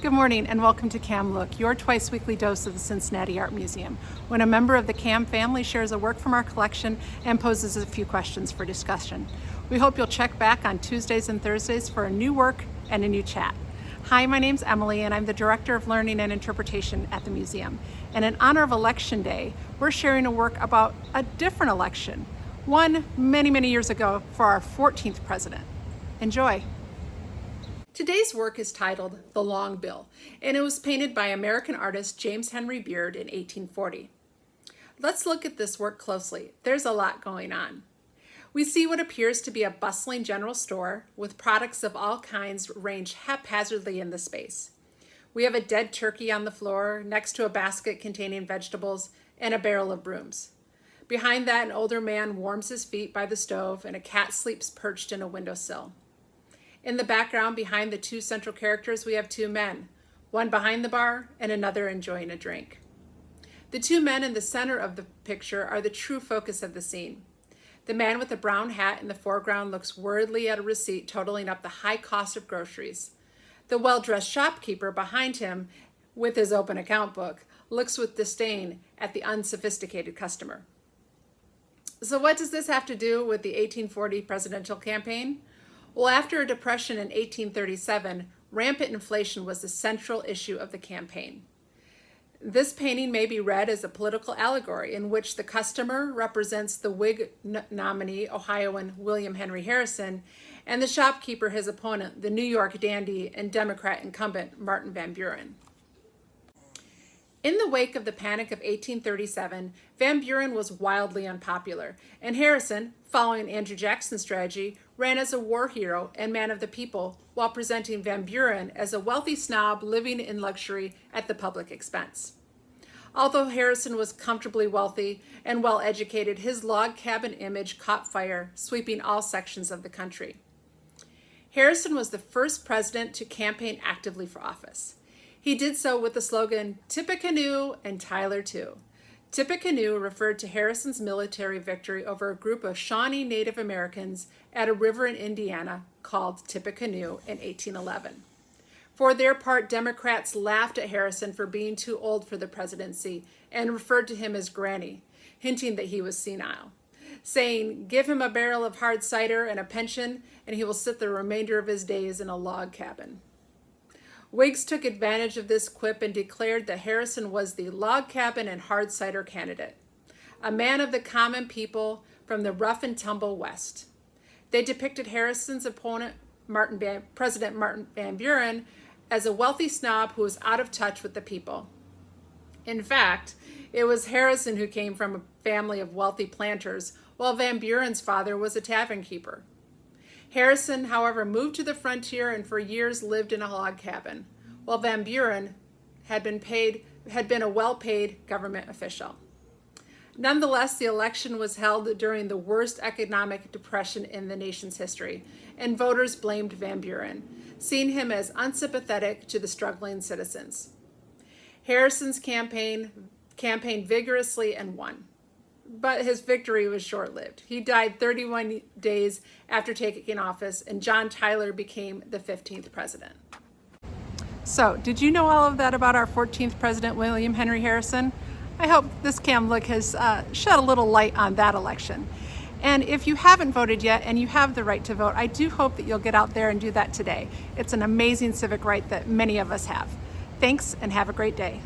Good morning and welcome to CAM Look, your twice weekly dose of the Cincinnati Art Museum, when a member of the CAM family shares a work from our collection and poses a few questions for discussion. We hope you'll check back on Tuesdays and Thursdays for a new work and a new chat. Hi, my name's Emily and I'm the Director of Learning and Interpretation at the museum. And in honor of Election Day, we're sharing a work about a different election, one many years ago for our 14th president. Enjoy. Today's work is titled The Long Bill, and it was painted by American artist James Henry Beard in 1840. Let's look at this work closely. There's a lot going on. We see what appears to be a bustling general store with products of all kinds ranged haphazardly in the space. We have a dead turkey on the floor next to a basket containing vegetables and a barrel of brooms. Behind that, an older man warms his feet by the stove and a cat sleeps perched in a windowsill. In the background, behind the two central characters, we have two men, one behind the bar and another enjoying a drink. The two men in the center of the picture are the true focus of the scene. The man with the brown hat in the foreground looks worriedly at a receipt totaling up the high cost of groceries. The well-dressed shopkeeper behind him, with his open account book, looks with disdain at the unsophisticated customer. So what does this have to do with the 1840 presidential campaign? Well, after a depression in 1837, rampant inflation was the central issue of the campaign. This painting may be read as a political allegory in which the customer represents the Whig nominee, Ohioan William Henry Harrison, and the shopkeeper, his opponent, the New York dandy and Democrat incumbent, Martin Van Buren. In the wake of the Panic of 1837, Van Buren was wildly unpopular, and Harrison, following Andrew Jackson's strategy, ran as a war hero and man of the people, while presenting Van Buren as a wealthy snob living in luxury at the public expense. Although Harrison was comfortably wealthy and well-educated, his log cabin image caught fire, sweeping all sections of the country. Harrison was the first president to campaign actively for office. He did so with the slogan, "Tippecanoe and Tyler too." Tippecanoe referred to Harrison's military victory over a group of Shawnee Native Americans at a river in Indiana called Tippecanoe in 1811. For their part, Democrats laughed at Harrison for being too old for the presidency and referred to him as Granny, hinting that he was senile, saying, "Give him a barrel of hard cider and a pension, and he will sit the remainder of his days in a log cabin." Whigs took advantage of this quip and declared that Harrison was the log cabin and hard cider candidate, a man of the common people from the rough and tumble West. They depicted Harrison's opponent, President Martin Van Buren, as a wealthy snob who was out of touch with the people. In fact, it was Harrison who came from a family of wealthy planters, while Van Buren's father was a tavern keeper. Harrison, however, moved to the frontier and for years lived in a log cabin, while Van Buren had been a well-paid government official. Nonetheless, the election was held during the worst economic depression in the nation's history, and voters blamed Van Buren, seeing him as unsympathetic to the struggling citizens. Harrison's campaigned vigorously and won. But his victory was short-lived. He died 31 days after taking office, and John Tyler became the 15th president. So, did you know all of that about our 14th president, William Henry Harrison? I hope this CAM Look has shed a little light on that election. And if you haven't voted yet and you have the right to vote, I do hope that you'll get out there and do that today. It's an amazing civic right that many of us have. Thanks, and have a great day.